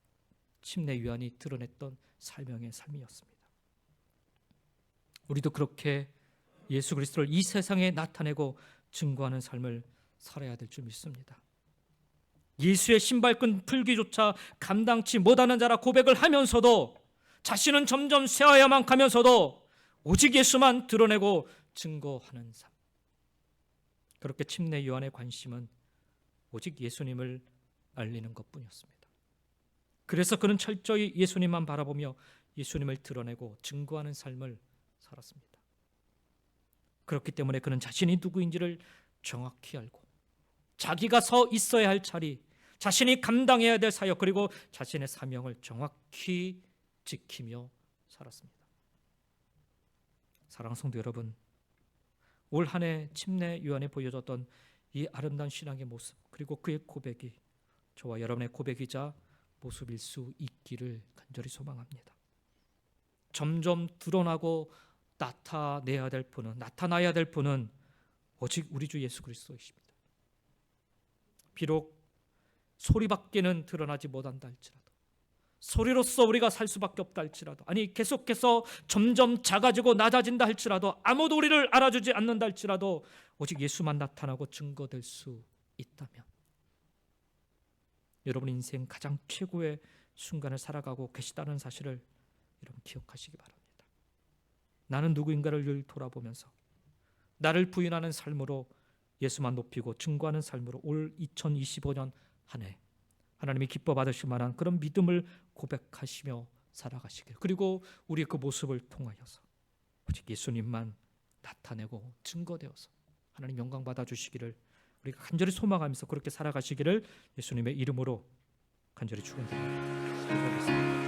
침례 요한이 드러냈던 사명의 삶이었습니다. 우리도 그렇게 예수 그리스도를 이 세상에 나타내고 증거하는 삶을 살아야 될 줄 믿습니다. 예수의 신발끈 풀기조차 감당치 못하는 자라 고백을 하면서도 자신은 점점 쇠하여만 가면서도 오직 예수만 드러내고 증거하는 삶. 그렇게 침례 요한의 관심은 오직 예수님을 알리는 것뿐이었습니다. 그래서 그는 철저히 예수님만 바라보며 예수님을 드러내고 증거하는 삶을 살았습니다. 그렇기 때문에 그는 자신이 누구인지를 정확히 알고 자기가 서 있어야 할 자리, 자신이 감당해야 될 사역, 그리고 자신의 사명을 정확히 지키며 살았습니다. 사랑하는 성도 여러분, 올 한 해 침례 요한에 보여줬던 이 아름다운 신앙의 모습, 그리고 그의 고백이 저와 여러분의 고백이자 모습일 수 있기를 간절히 소망합니다. 점점 드러나고 나타나야 될 분은 오직 우리 주 예수 그리스도이십니다. 비록 소리밖에는 드러나지 못한다 할지라도, 소리로서 우리가 살 수밖에 없다 할지라도, 아니 계속해서 점점 작아지고 낮아진다 할지라도, 아무도 우리를 알아주지 않는다 할지라도 오직 예수만 나타나고 증거될 수 있다면 여러분 인생 가장 최고의 순간을 살아가고 계시다는 사실을 여러분 기억하시기 바랍니다. 나는 누구인가를 늘 돌아보면서 나를 부인하는 삶으로 예수만 높이고 증거하는 삶으로 올 2025년 한 해 하나님이 기뻐 받으실 만한 그런 믿음을 고백하시며 살아가시길, 그리고 우리의 그 모습을 통하여서 오직 예수님만 나타내고 증거되어서 하나님 영광 받아주시기를 우리가 간절히 소망하면서 그렇게 살아가시기를 예수님의 이름으로 간절히 축원드립니다. 기도하겠습니다.